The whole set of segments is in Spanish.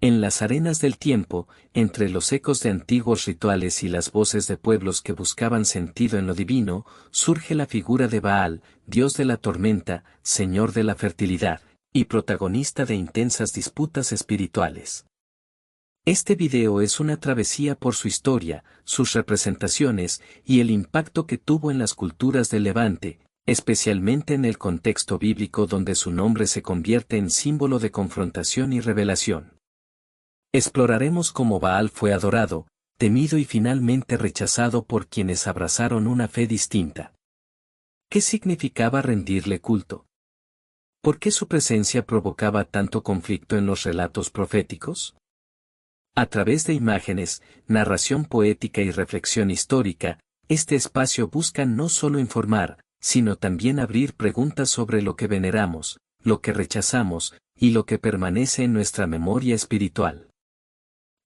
En las arenas del tiempo, entre los ecos de antiguos rituales y las voces de pueblos que buscaban sentido en lo divino, surge la figura de Baal, dios de la tormenta, señor de la fertilidad, y protagonista de intensas disputas espirituales. Este video es una travesía por su historia, sus representaciones y el impacto que tuvo en las culturas del Levante, especialmente en el contexto bíblico donde su nombre se convierte en símbolo de confrontación y revelación. Exploraremos cómo Baal fue adorado, temido y finalmente rechazado por quienes abrazaron una fe distinta. ¿Qué significaba rendirle culto? ¿Por qué su presencia provocaba tanto conflicto en los relatos proféticos? A través de imágenes, narración poética y reflexión histórica, este espacio busca no solo informar, sino también abrir preguntas sobre lo que veneramos, lo que rechazamos, y lo que permanece en nuestra memoria espiritual.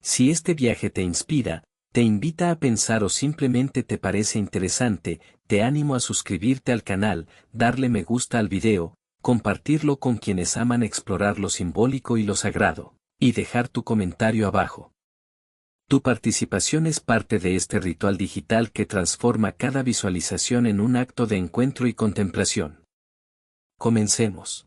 Si este viaje te inspira, te invita a pensar o simplemente te parece interesante, te animo a suscribirte al canal, darle me gusta al video, compartirlo con quienes aman explorar lo simbólico y lo sagrado, y dejar tu comentario abajo. Tu participación es parte de este ritual digital que transforma cada visualización en un acto de encuentro y contemplación. Comencemos.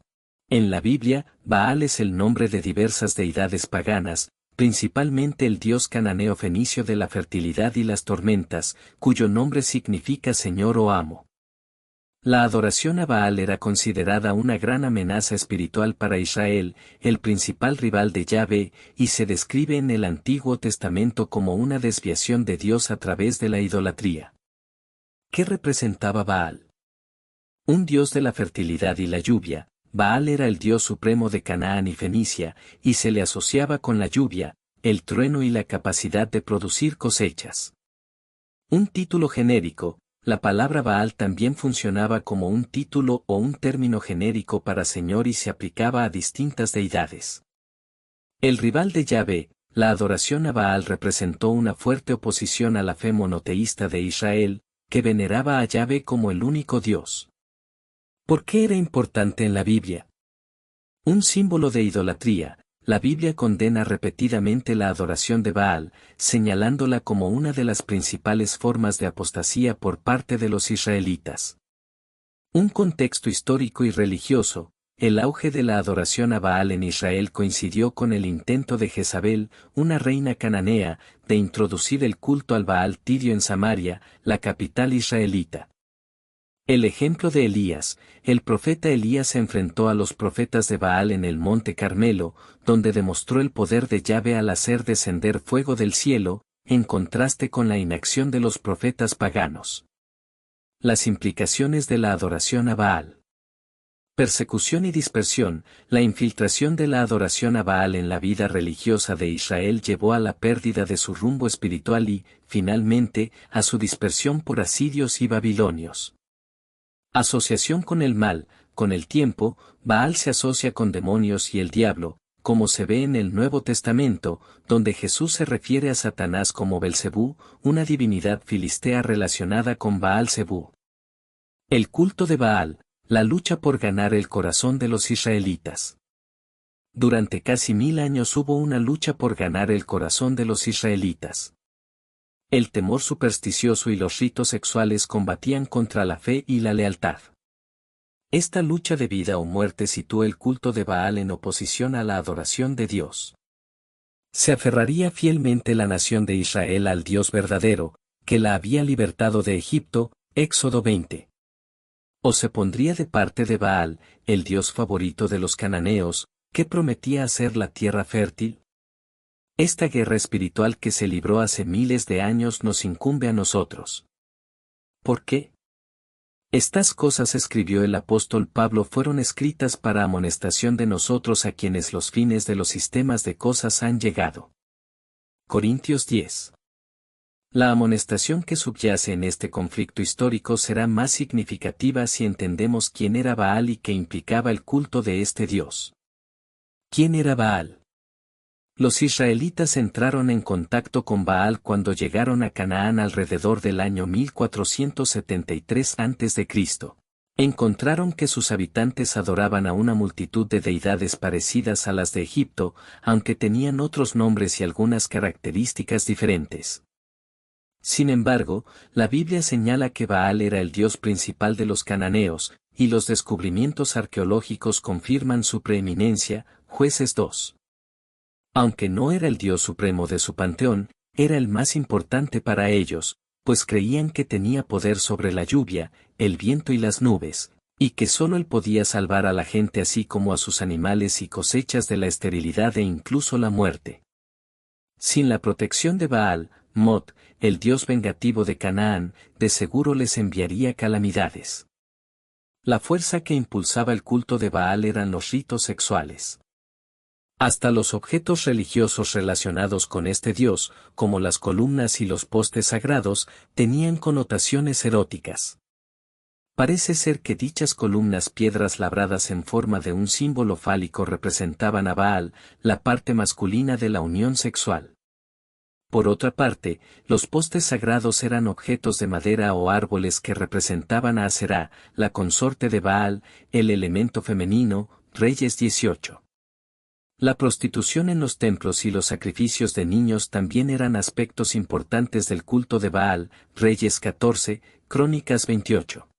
En la Biblia, Baal es el nombre de diversas deidades paganas, principalmente el dios cananeo fenicio de la fertilidad y las tormentas, cuyo nombre significa señor o amo. La adoración a Baal era considerada una gran amenaza espiritual para Israel, el principal rival de Yahvé, y se describe en el Antiguo Testamento como una desviación de Dios a través de la idolatría. ¿Qué representaba Baal? Un dios de la fertilidad y la lluvia. Baal era el dios supremo de Canaán y Fenicia, y se le asociaba con la lluvia, el trueno y la capacidad de producir cosechas. Un título genérico, la palabra Baal también funcionaba como un título o un término genérico para señor y se aplicaba a distintas deidades. El rival de Yahvé, la adoración a Baal representó una fuerte oposición a la fe monoteísta de Israel, que veneraba a Yahvé como el único Dios. ¿Por qué era importante en la Biblia? Un símbolo de idolatría, la Biblia condena repetidamente la adoración de Baal, señalándola como una de las principales formas de apostasía por parte de los israelitas. Un contexto histórico y religioso, el auge de la adoración a Baal en Israel coincidió con el intento de Jezabel, una reina cananea, de introducir el culto al Baal tirio en Samaria, la capital israelita. El ejemplo de Elías, el profeta Elías se enfrentó a los profetas de Baal en el monte Carmelo, donde demostró el poder de Yahvé al hacer descender fuego del cielo, en contraste con la inacción de los profetas paganos. Las implicaciones de la adoración a Baal. Persecución y dispersión, la infiltración de la adoración a Baal en la vida religiosa de Israel llevó a la pérdida de su rumbo espiritual y, finalmente, a su dispersión por asirios y babilonios. Asociación con el mal, con el tiempo, Baal se asocia con demonios y el diablo, como se ve en el Nuevo Testamento, donde Jesús se refiere a Satanás como Belcebú, una divinidad filistea relacionada con Baal-Zebú. El culto de Baal, la lucha por ganar el corazón de los israelitas. Durante casi 1000 años hubo una lucha por ganar el corazón de los israelitas. El temor supersticioso y los ritos sexuales combatían contra la fe y la lealtad. Esta lucha de vida o muerte situó el culto de Baal en oposición a la adoración de Dios. ¿Se aferraría fielmente la nación de Israel al Dios verdadero, que la había libertado de Egipto, Éxodo 20? ¿O se pondría de parte de Baal, el Dios favorito de los cananeos, que prometía hacer la tierra fértil? Esta guerra espiritual que se libró hace miles de años nos incumbe a nosotros. ¿Por qué? Estas cosas escribió el apóstol Pablo fueron escritas para amonestación de nosotros a quienes los fines de los sistemas de cosas han llegado. Corintios 10. La amonestación que subyace en este conflicto histórico será más significativa si entendemos quién era Baal y qué implicaba el culto de este Dios. ¿Quién era Baal? Los israelitas entraron en contacto con Baal cuando llegaron a Canaán alrededor del año 1473 a.C. Encontraron que sus habitantes adoraban a una multitud de deidades parecidas a las de Egipto, aunque tenían otros nombres y algunas características diferentes. Sin embargo, la Biblia señala que Baal era el dios principal de los cananeos, y los descubrimientos arqueológicos confirman su preeminencia, Jueces 2. Aunque no era el dios supremo de su panteón, era el más importante para ellos, pues creían que tenía poder sobre la lluvia, el viento y las nubes, y que solo él podía salvar a la gente así como a sus animales y cosechas de la esterilidad e incluso la muerte. Sin la protección de Baal, Mot, el dios vengativo de Canaán, de seguro les enviaría calamidades. La fuerza que impulsaba el culto de Baal eran los ritos sexuales. Hasta los objetos religiosos relacionados con este dios, como las columnas y los postes sagrados, tenían connotaciones eróticas. Parece ser que dichas columnas piedras labradas en forma de un símbolo fálico representaban a Baal, la parte masculina de la unión sexual. Por otra parte, los postes sagrados eran objetos de madera o árboles que representaban a Aserá, la consorte de Baal, el elemento femenino, Reyes 18. La prostitución en los templos y los sacrificios de niños también eran aspectos importantes del culto de Baal, Reyes 14, Crónicas 28.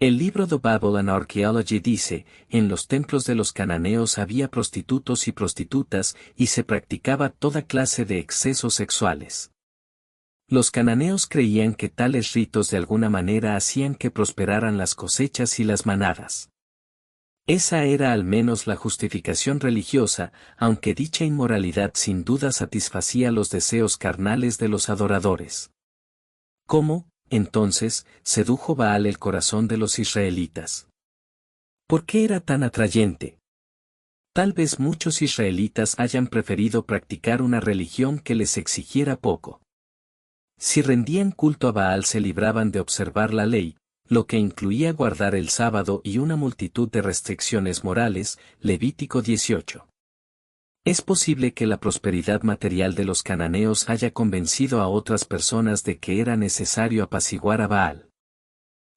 El libro The Bible and Archaeology dice, en los templos de los cananeos había prostitutos y prostitutas y se practicaba toda clase de excesos sexuales. Los cananeos creían que tales ritos de alguna manera hacían que prosperaran las cosechas y las manadas. Esa era al menos la justificación religiosa, aunque dicha inmoralidad sin duda satisfacía los deseos carnales de los adoradores. ¿Cómo, entonces, sedujo Baal el corazón de los israelitas? ¿Por qué era tan atrayente? Tal vez muchos israelitas hayan preferido practicar una religión que les exigiera poco. Si rendían culto a Baal se libraban de observar la ley, lo que incluía guardar el sábado y una multitud de restricciones morales, Levítico 18. Es posible que la prosperidad material de los cananeos haya convencido a otras personas de que era necesario apaciguar a Baal.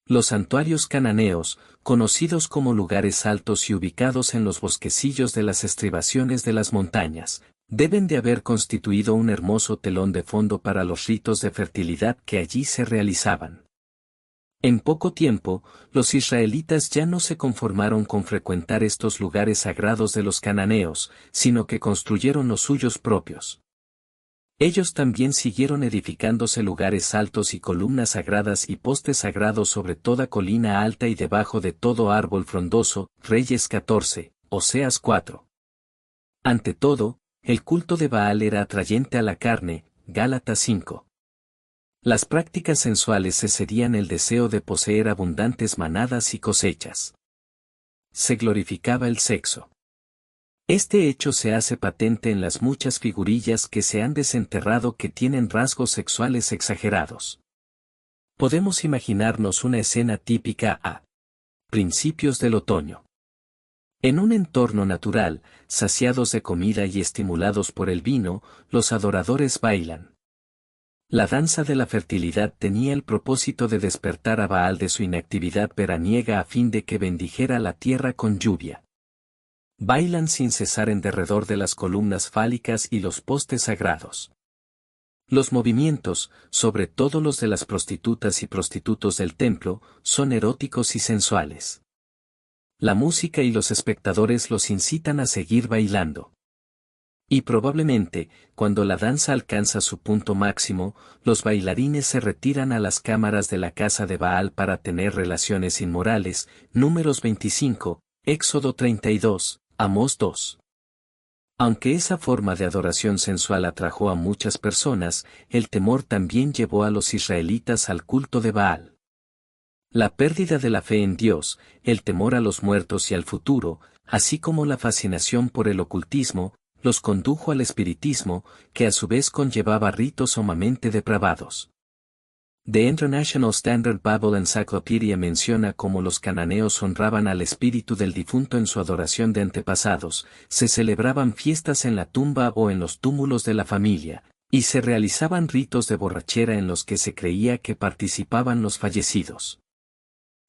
Los santuarios cananeos, conocidos como lugares altos y ubicados en los bosquecillos de las estribaciones de las montañas, deben de haber constituido un hermoso telón de fondo para los ritos de fertilidad que allí se realizaban. En poco tiempo, los israelitas ya no se conformaron con frecuentar estos lugares sagrados de los cananeos, sino que construyeron los suyos propios. Ellos también siguieron edificándose lugares altos y columnas sagradas y postes sagrados sobre toda colina alta y debajo de todo árbol frondoso, Reyes 14, Oseas 4. Ante todo, el culto de Baal era atrayente a la carne, Gálatas 5. Las prácticas sensuales cederían el deseo de poseer abundantes manadas y cosechas. Se glorificaba el sexo. Este hecho se hace patente en las muchas figurillas que se han desenterrado que tienen rasgos sexuales exagerados. Podemos imaginarnos una escena típica a principios del otoño. En un entorno natural, saciados de comida y estimulados por el vino, los adoradores bailan. La danza de la fertilidad tenía el propósito de despertar a Baal de su inactividad veraniega a fin de que bendijera la tierra con lluvia. Bailan sin cesar en derredor de las columnas fálicas y los postes sagrados. Los movimientos, sobre todo los de las prostitutas y prostitutos del templo, son eróticos y sensuales. La música y los espectadores los incitan a seguir bailando. Y probablemente, cuando la danza alcanza su punto máximo, los bailarines se retiran a las cámaras de la casa de Baal para tener relaciones inmorales, Números 25, Éxodo 32, Amós 2. Aunque esa forma de adoración sensual atrajo a muchas personas, el temor también llevó a los israelitas al culto de Baal. La pérdida de la fe en Dios, el temor a los muertos y al futuro, así como la fascinación por el ocultismo, los condujo al espiritismo, que a su vez conllevaba ritos sumamente depravados. The International Standard Bible Encyclopedia menciona cómo los cananeos honraban al espíritu del difunto en su adoración de antepasados, se celebraban fiestas en la tumba o en los túmulos de la familia, y se realizaban ritos de borrachera en los que se creía que participaban los fallecidos.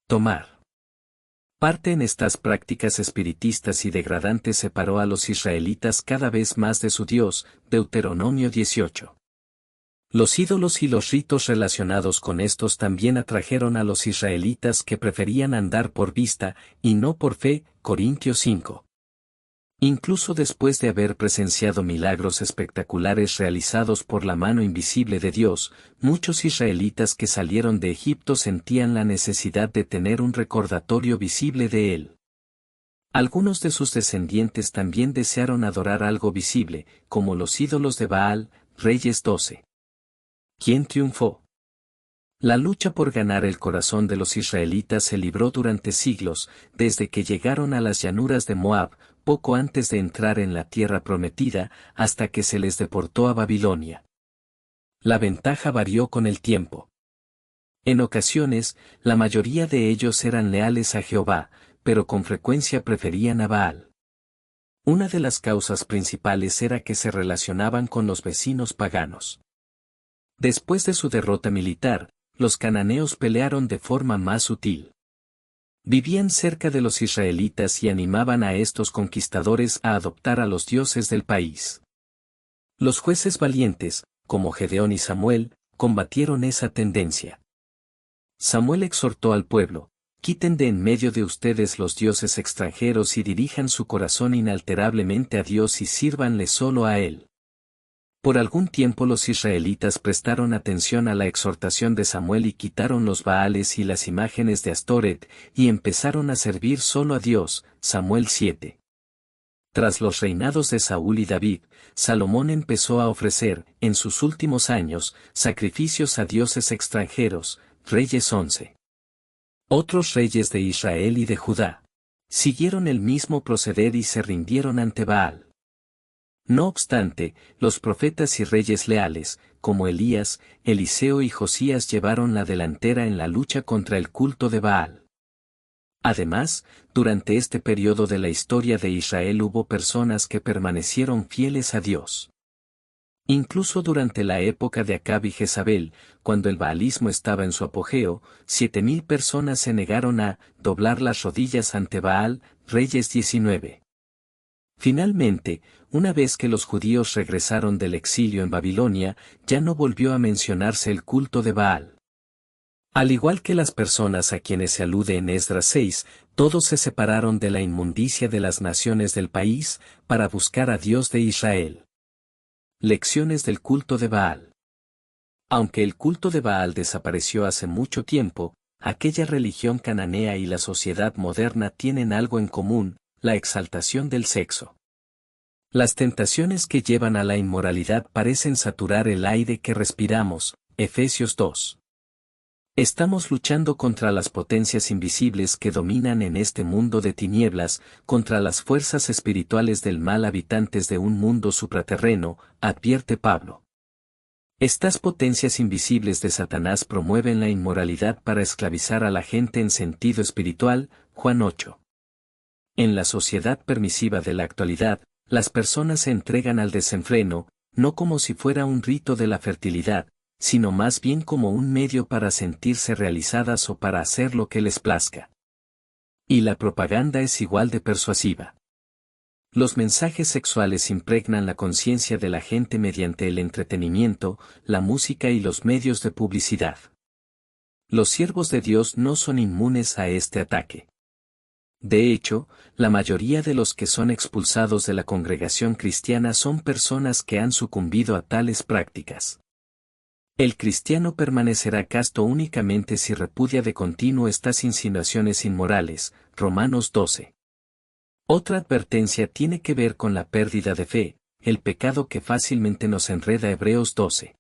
Tomar Parte en estas prácticas espiritistas y degradantes separó a los israelitas cada vez más de su Dios, Deuteronomio 18. Los ídolos y los ritos relacionados con estos también atrajeron a los israelitas que preferían andar por vista, y no por fe, Corintios 5. Incluso después de haber presenciado milagros espectaculares realizados por la mano invisible de Dios, muchos israelitas que salieron de Egipto sentían la necesidad de tener un recordatorio visible de Él. Algunos de sus descendientes también desearon adorar algo visible, como los ídolos de Baal, Reyes 12. ¿Quién triunfó? La lucha por ganar el corazón de los israelitas se libró durante siglos, desde que llegaron a las llanuras de Moab, poco antes de entrar en la tierra prometida, hasta que se les deportó a Babilonia. La ventaja varió con el tiempo. En ocasiones, la mayoría de ellos eran leales a Jehová, pero con frecuencia preferían a Baal. Una de las causas principales era que se relacionaban con los vecinos paganos. Después de su derrota militar, los cananeos pelearon de forma más sutil. Vivían cerca de los israelitas y animaban a estos conquistadores a adoptar a los dioses del país. Los jueces valientes, como Gedeón y Samuel, combatieron esa tendencia. Samuel exhortó al pueblo: quiten de en medio de ustedes los dioses extranjeros y dirijan su corazón inalterablemente a Dios y sírvanle solo a Él. Por algún tiempo los israelitas prestaron atención a la exhortación de Samuel y quitaron los Baales y las imágenes de Astoret, y empezaron a servir solo a Dios. Samuel 7. Tras los reinados de Saúl y David, Salomón empezó a ofrecer, en sus últimos años, sacrificios a dioses extranjeros. Reyes 11. Otros reyes de Israel y de Judá siguieron el mismo proceder y se rindieron ante Baal. No obstante, los profetas y reyes leales, como Elías, Eliseo y Josías, llevaron la delantera en la lucha contra el culto de Baal. Además, durante este periodo de la historia de Israel hubo personas que permanecieron fieles a Dios. Incluso durante la época de Acab y Jezabel, cuando el baalismo estaba en su apogeo, 7,000 personas se negaron a doblar las rodillas ante Baal. Reyes 19. Finalmente, una vez que los judíos regresaron del exilio en Babilonia, ya no volvió a mencionarse el culto de Baal. Al igual que las personas a quienes se alude en Esdras 6, todos se separaron de la inmundicia de las naciones del país, para buscar a Dios de Israel. Lecciones del culto de Baal. Aunque el culto de Baal desapareció hace mucho tiempo, aquella religión cananea y la sociedad moderna tienen algo en común: la exaltación del sexo. Las tentaciones que llevan a la inmoralidad parecen saturar el aire que respiramos. Efesios 2. Estamos luchando contra las potencias invisibles que dominan en este mundo de tinieblas, contra las fuerzas espirituales del mal habitantes de un mundo supraterreno, advierte Pablo. Estas potencias invisibles de Satanás promueven la inmoralidad para esclavizar a la gente en sentido espiritual. Juan 8. En la sociedad permisiva de la actualidad, las personas se entregan al desenfreno, no como si fuera un rito de la fertilidad, sino más bien como un medio para sentirse realizadas o para hacer lo que les plazca. Y la propaganda es igual de persuasiva. Los mensajes sexuales impregnan la conciencia de la gente mediante el entretenimiento, la música y los medios de publicidad. Los siervos de Dios no son inmunes a este ataque. De hecho, la mayoría de los que son expulsados de la congregación cristiana son personas que han sucumbido a tales prácticas. El cristiano permanecerá casto únicamente si repudia de continuo estas insinuaciones inmorales. Romanos 12. Otra advertencia tiene que ver con la pérdida de fe, el pecado que fácilmente nos enreda. Hebreos 12.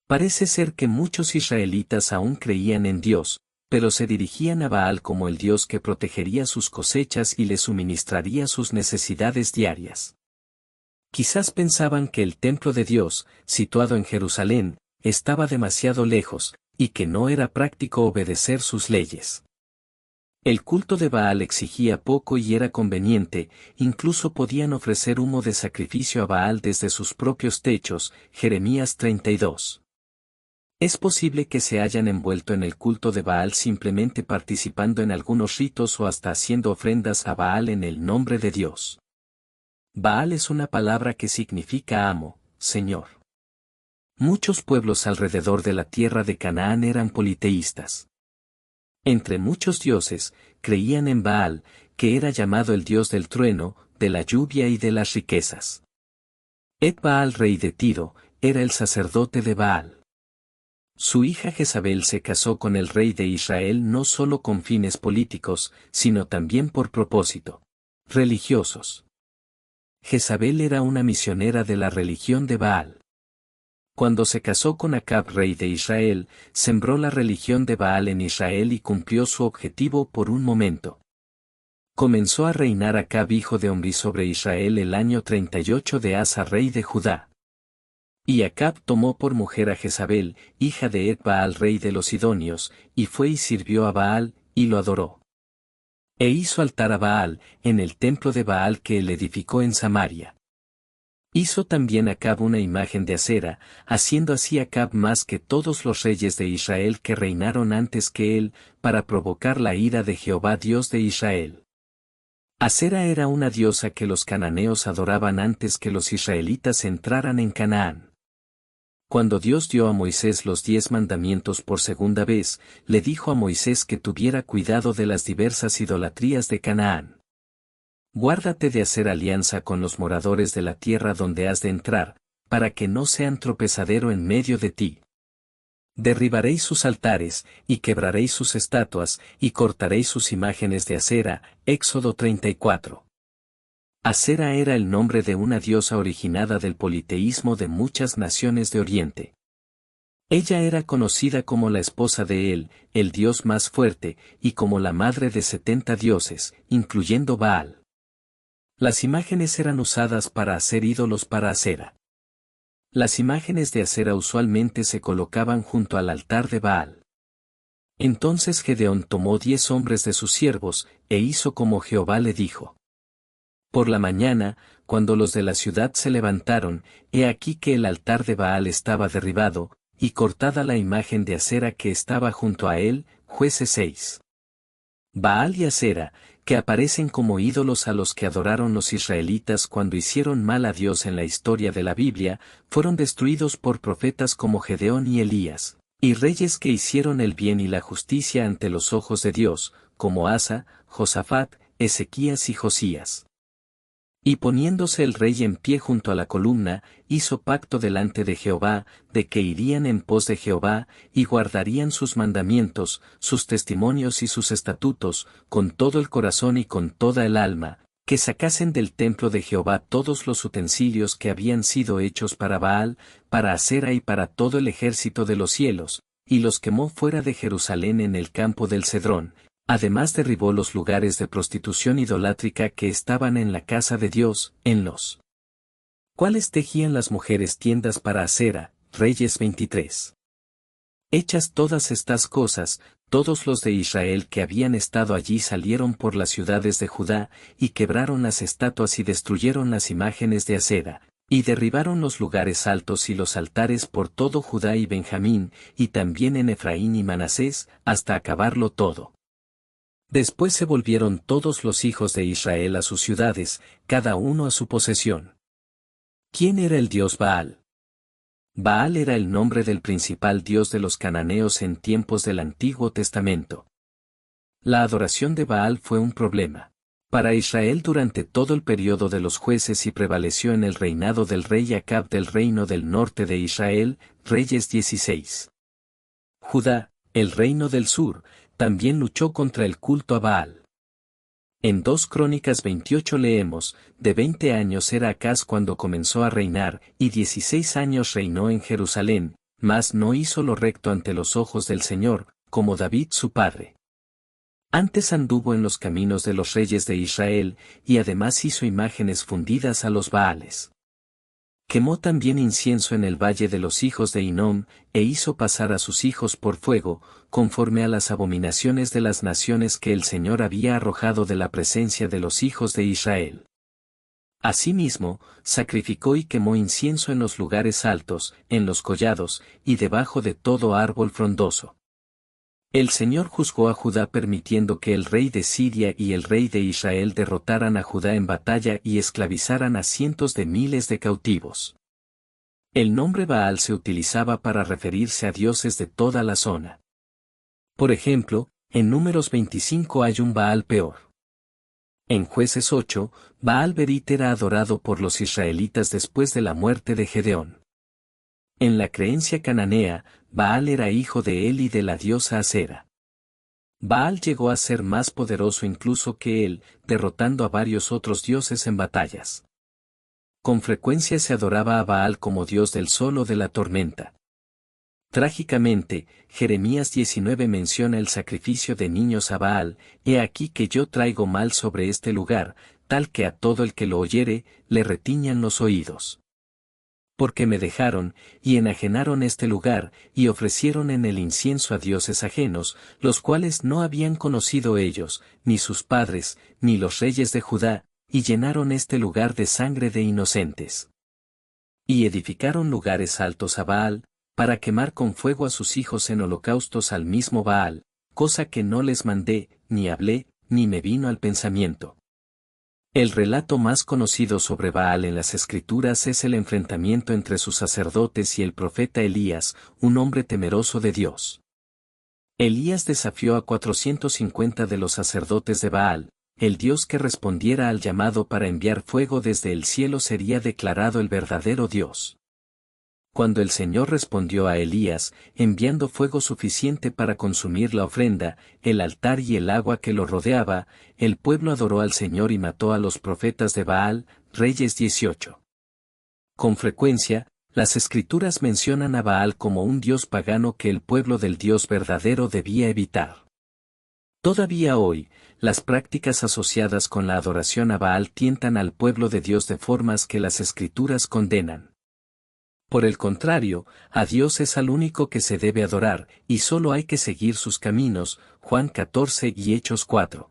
Parece ser que muchos israelitas aún creían en Dios, pero se dirigían a Baal como el Dios que protegería sus cosechas y les suministraría sus necesidades diarias. Quizás pensaban que el templo de Dios, situado en Jerusalén, estaba demasiado lejos, y que no era práctico obedecer sus leyes. El culto de Baal exigía poco y era conveniente, incluso podían ofrecer humo de sacrificio a Baal desde sus propios techos. Jeremías 32. Es posible que se hayan envuelto en el culto de Baal simplemente participando en algunos ritos o hasta haciendo ofrendas a Baal en el nombre de Dios. Baal es una palabra que significa amo, Señor. Muchos pueblos alrededor de la tierra de Canaán eran politeístas. Entre muchos dioses, creían en Baal, que era llamado el dios del trueno, de la lluvia y de las riquezas. Baal, rey de Tiro, era el sacerdote de Baal. Su hija Jezabel se casó con el rey de Israel no solo con fines políticos, sino también por propósito religiosos. Jezabel era una misionera de la religión de Baal. Cuando se casó con Acab, rey de Israel, sembró la religión de Baal en Israel y cumplió su objetivo por un momento. Comenzó a reinar Acab, hijo de Omri, sobre Israel el año 38 de Asa, rey de Judá. Y Acab tomó por mujer a Jezabel, hija de Baal, rey de los Sidonios, y fue y sirvió a Baal, y lo adoró. E hizo altar a Baal, en el templo de Baal que él edificó en Samaria. Hizo también Acab una imagen de acera, haciendo así Acab más que todos los reyes de Israel que reinaron antes que él, para provocar la ira de Jehová Dios de Israel. Acera era una diosa que los cananeos adoraban antes que los israelitas entraran en Canaán. Cuando Dios dio a Moisés los 10 mandamientos por segunda vez, le dijo a Moisés que tuviera cuidado de las diversas idolatrías de Canaán. Guárdate de hacer alianza con los moradores de la tierra donde has de entrar, para que no sean tropezadero en medio de ti. Derribaréis sus altares, y quebraréis sus estatuas, y cortaréis sus imágenes de acera. Éxodo 34. Acera era el nombre de una diosa originada del politeísmo de muchas naciones de Oriente. Ella era conocida como la esposa de El, el dios más fuerte, y como la madre de 70 dioses, incluyendo Baal. Las imágenes eran usadas para hacer ídolos para Acera. Las imágenes de Acera usualmente se colocaban junto al altar de Baal. Entonces Gedeón tomó 10 hombres de sus siervos, e hizo como Jehová le dijo. Por la mañana, cuando los de la ciudad se levantaron, he aquí que el altar de Baal estaba derribado, y cortada la imagen de Acera que estaba junto a él. Jueces 6. Baal y Acera, que aparecen como ídolos a los que adoraron los israelitas cuando hicieron mal a Dios en la historia de la Biblia, fueron destruidos por profetas como Gedeón y Elías, y reyes que hicieron el bien y la justicia ante los ojos de Dios, como Asa, Josafat, Ezequías y Josías. Y poniéndose el rey en pie junto a la columna, hizo pacto delante de Jehová, de que irían en pos de Jehová, y guardarían sus mandamientos, sus testimonios y sus estatutos, con todo el corazón y con toda el alma, que sacasen del templo de Jehová todos los utensilios que habían sido hechos para Baal, para Acera y para todo el ejército de los cielos, y los quemó fuera de Jerusalén en el campo del Cedrón. Además derribó los lugares de prostitución idolátrica que estaban en la casa de Dios, en los cuales tejían las mujeres tiendas para Acera. Reyes 23. Hechas todas estas cosas, todos los de Israel que habían estado allí salieron por las ciudades de Judá, y quebraron las estatuas y destruyeron las imágenes de Acera, y derribaron los lugares altos y los altares por todo Judá y Benjamín, y también en Efraín y Manasés, hasta acabarlo todo. Después se volvieron todos los hijos de Israel a sus ciudades, cada uno a su posesión. ¿Quién era el dios Baal? Baal era el nombre del principal dios de los cananeos en tiempos del Antiguo Testamento. La adoración de Baal fue un problema para Israel durante todo el periodo de los jueces y prevaleció en el reinado del rey Acab del reino del norte de Israel. Reyes 16. Judá, el reino del sur, también luchó contra el culto a Baal. En 2 Crónicas 28 leemos, de 20 años era Acaz cuando comenzó a reinar, y 16 años reinó en Jerusalén, mas no hizo lo recto ante los ojos del Señor, como David su padre. Antes anduvo en los caminos de los reyes de Israel, y además hizo imágenes fundidas a los Baales. Quemó también incienso en el valle de los hijos de Hinnom, e hizo pasar a sus hijos por fuego, conforme a las abominaciones de las naciones que el Señor había arrojado de la presencia de los hijos de Israel. Asimismo, sacrificó y quemó incienso en los lugares altos, en los collados, y debajo de todo árbol frondoso. El Señor juzgó a Judá permitiendo que el rey de Siria y el rey de Israel derrotaran a Judá en batalla y esclavizaran a cientos de miles de cautivos. El nombre Baal se utilizaba para referirse a dioses de toda la zona. Por ejemplo, en Números 25 hay un Baal peor. En Jueces 8, Baal Berit era adorado por los israelitas después de la muerte de Gedeón. En la creencia cananea, Baal era hijo de él y de la diosa Asera. Baal llegó a ser más poderoso incluso que él, derrotando a varios otros dioses en batallas. Con frecuencia se adoraba a Baal como dios del sol o de la tormenta. Trágicamente, Jeremías 19 menciona el sacrificio de niños a Baal: «He aquí que yo traigo mal sobre este lugar, tal que a todo el que lo oyere, le retiñan los oídos. Porque me dejaron, y enajenaron este lugar, y ofrecieron en el incienso a dioses ajenos, los cuales no habían conocido ellos, ni sus padres, ni los reyes de Judá, y llenaron este lugar de sangre de inocentes. Y edificaron lugares altos a Baal, para quemar con fuego a sus hijos en holocaustos al mismo Baal, cosa que no les mandé, ni hablé, ni me vino al pensamiento». El relato más conocido sobre Baal en las Escrituras es el enfrentamiento entre sus sacerdotes y el profeta Elías, un hombre temeroso de Dios. Elías desafió a 450 de los sacerdotes de Baal: el Dios que respondiera al llamado para enviar fuego desde el cielo sería declarado el verdadero Dios. Cuando el Señor respondió a Elías, enviando fuego suficiente para consumir la ofrenda, el altar y el agua que lo rodeaba, el pueblo adoró al Señor y mató a los profetas de Baal. Reyes 18. Con frecuencia, las Escrituras mencionan a Baal como un dios pagano que el pueblo del Dios verdadero debía evitar. Todavía hoy, las prácticas asociadas con la adoración a Baal tientan al pueblo de Dios de formas que las Escrituras condenan. Por el contrario, a Dios es al único que se debe adorar, y solo hay que seguir sus caminos. Juan 14 y Hechos 4.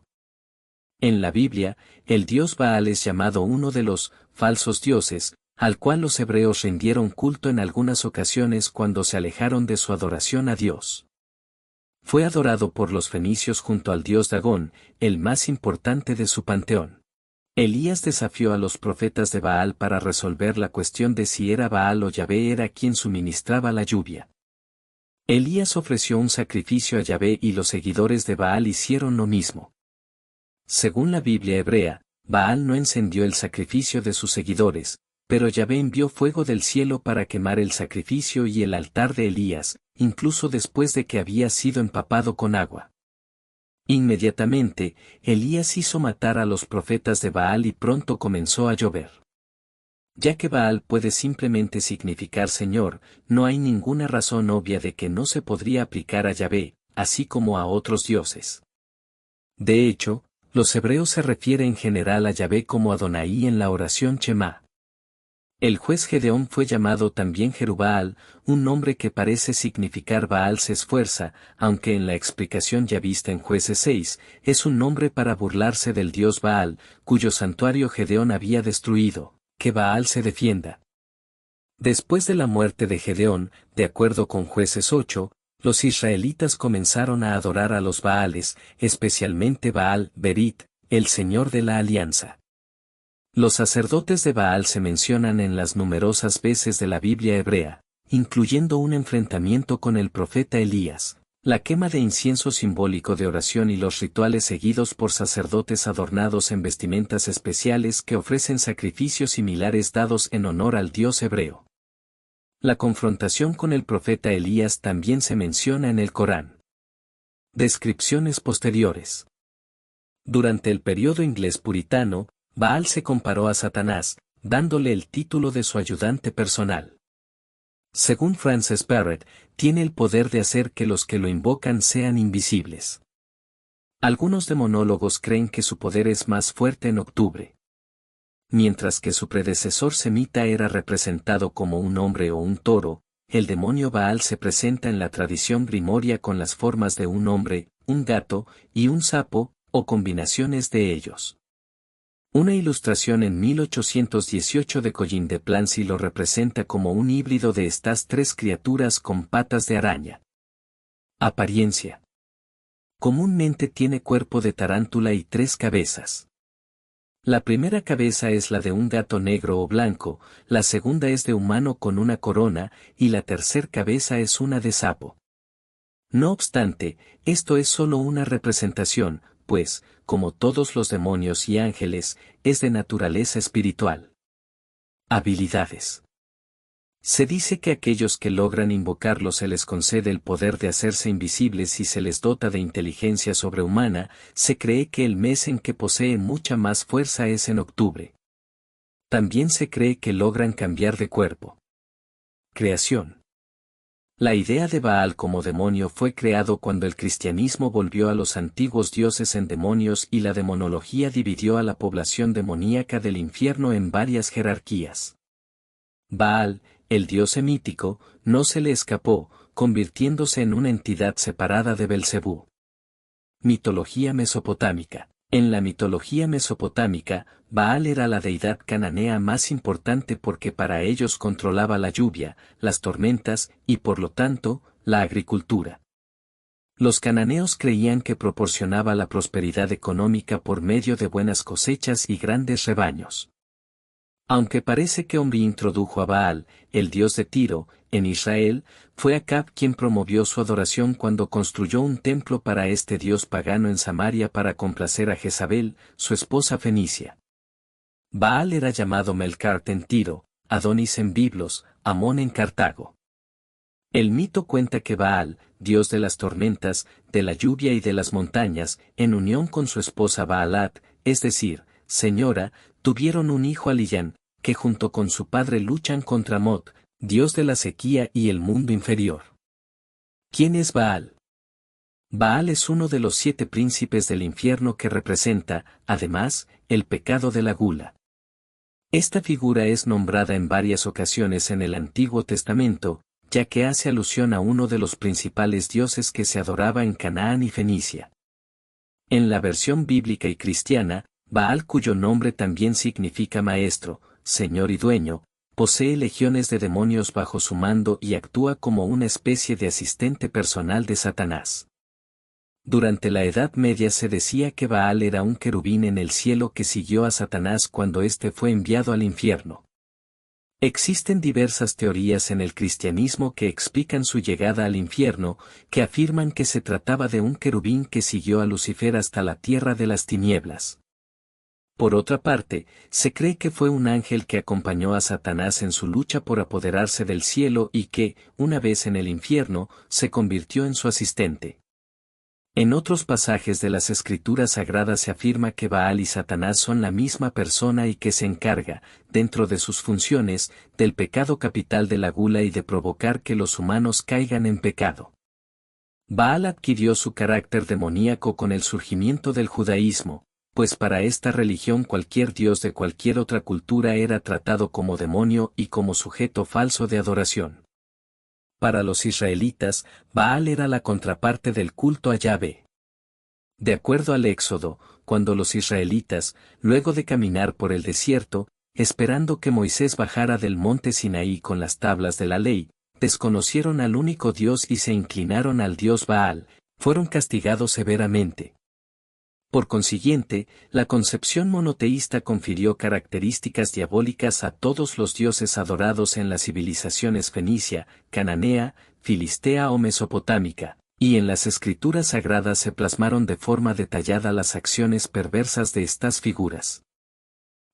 En la Biblia, el dios Baal es llamado uno de los falsos dioses, al cual los hebreos rindieron culto en algunas ocasiones cuando se alejaron de su adoración a Dios. Fue adorado por los fenicios junto al dios Dagón, el más importante de su panteón. Elías desafió a los profetas de Baal para resolver la cuestión de si era Baal o Yahvé era quien suministraba la lluvia. Elías ofreció un sacrificio a Yahvé y los seguidores de Baal hicieron lo mismo. Según la Biblia hebrea, Baal no encendió el sacrificio de sus seguidores, pero Yahvé envió fuego del cielo para quemar el sacrificio y el altar de Elías, incluso después de que había sido empapado con agua. Inmediatamente, Elías hizo matar a los profetas de Baal y pronto comenzó a llover. Ya que Baal puede simplemente significar Señor, no hay ninguna razón obvia de que no se podría aplicar a Yahvé, así como a otros dioses. De hecho, los hebreos se refieren en general a Yahvé como Adonai en la oración Shema. El juez Gedeón fue llamado también Jerubbaal, un nombre que parece significar Baal se esfuerza, aunque en la explicación ya vista en Jueces 6, es un nombre para burlarse del dios Baal, cuyo santuario Gedeón había destruido. Que Baal se defienda. Después de la muerte de Gedeón, de acuerdo con Jueces 8, los israelitas comenzaron a adorar a los Baales, especialmente Baal Berit, el Señor de la Alianza. Los sacerdotes de Baal se mencionan en las numerosas veces de la Biblia hebrea, incluyendo un enfrentamiento con el profeta Elías, la quema de incienso simbólico de oración y los rituales seguidos por sacerdotes adornados en vestimentas especiales que ofrecen sacrificios similares dados en honor al Dios hebreo. La confrontación con el profeta Elías también se menciona en el Corán. Descripciones posteriores. Durante el periodo inglés puritano, Baal se comparó a Satanás, dándole el título de su ayudante personal. Según Frances Barrett, tiene el poder de hacer que los que lo invocan sean invisibles. Algunos demonólogos creen que su poder es más fuerte en octubre. Mientras que su predecesor semita era representado como un hombre o un toro, el demonio Baal se presenta en la tradición grimoria con las formas de un hombre, un gato, y un sapo, o combinaciones de ellos. Una ilustración en 1818 de Collin de Plancy lo representa como un híbrido de estas tres criaturas con patas de araña. Apariencia. Comúnmente tiene cuerpo de tarántula y tres cabezas. La primera cabeza es la de un gato negro o blanco, la segunda es de humano con una corona, y la tercera cabeza es una de sapo. No obstante, esto es solo una representación, pues, como todos los demonios y ángeles, es de naturaleza espiritual. Habilidades. Se dice que a aquellos que logran invocarlo se les concede el poder de hacerse invisibles y se les dota de inteligencia sobrehumana. Se cree que el mes en que posee mucha más fuerza es en octubre. También se cree que logran cambiar de cuerpo. Creación. La idea de Baal como demonio fue creado cuando el cristianismo volvió a los antiguos dioses en demonios y la demonología dividió a la población demoníaca del infierno en varias jerarquías. Baal, el dios semítico, no se le escapó, convirtiéndose en una entidad separada de Belcebú. Mitología mesopotámica. En la mitología mesopotámica, Baal era la deidad cananea más importante porque para ellos controlaba la lluvia, las tormentas y por lo tanto, la agricultura. Los cananeos creían que proporcionaba la prosperidad económica por medio de buenas cosechas y grandes rebaños. Aunque parece que Omri introdujo a Baal, el dios de Tiro, en Israel, fue Acab quien promovió su adoración cuando construyó un templo para este dios pagano en Samaria para complacer a Jezabel, su esposa fenicia. Baal era llamado Melkart en Tiro, Adonis en Biblos, Amón en Cartago. El mito cuenta que Baal, dios de las tormentas, de la lluvia y de las montañas, en unión con su esposa Baalat, es decir, señora, tuvieron un hijo Aliyán, que junto con su padre luchan contra Mot, dios de la sequía y el mundo inferior. ¿Quién es Baal? Baal es uno de los 7 príncipes del infierno que representa, además, el pecado de la gula. Esta figura es nombrada en varias ocasiones en el Antiguo Testamento, ya que hace alusión a uno de los principales dioses que se adoraba en Canaán y Fenicia. En la versión bíblica y cristiana, Baal, cuyo nombre también significa maestro, señor y dueño, posee legiones de demonios bajo su mando y actúa como una especie de asistente personal de Satanás. Durante la Edad Media se decía que Baal era un querubín en el cielo que siguió a Satanás cuando éste fue enviado al infierno. Existen diversas teorías en el cristianismo que explican su llegada al infierno, que afirman que se trataba de un querubín que siguió a Lucifer hasta la tierra de las tinieblas. Por otra parte, se cree que fue un ángel que acompañó a Satanás en su lucha por apoderarse del cielo y que, una vez en el infierno, se convirtió en su asistente. En otros pasajes de las Escrituras Sagradas se afirma que Baal y Satanás son la misma persona y que se encarga, dentro de sus funciones, del pecado capital de la gula y de provocar que los humanos caigan en pecado. Baal adquirió su carácter demoníaco con el surgimiento del judaísmo, pues para esta religión cualquier dios de cualquier otra cultura era tratado como demonio y como sujeto falso de adoración. Para los israelitas, Baal era la contraparte del culto a Yahvé. De acuerdo al Éxodo, cuando los israelitas, luego de caminar por el desierto, esperando que Moisés bajara del monte Sinaí con las tablas de la ley, desconocieron al único Dios y se inclinaron al dios Baal, fueron castigados severamente. Por consiguiente, la concepción monoteísta confirió características diabólicas a todos los dioses adorados en las civilizaciones fenicia, cananea, filistea o mesopotámica, y en las escrituras sagradas se plasmaron de forma detallada las acciones perversas de estas figuras.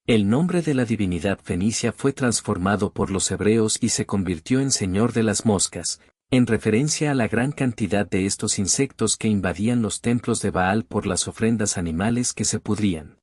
El nombre de la divinidad fenicia fue transformado por los hebreos y se convirtió en Señor de las Moscas, en referencia a la gran cantidad de estos insectos que invadían los templos de Baal por las ofrendas animales que se pudrían.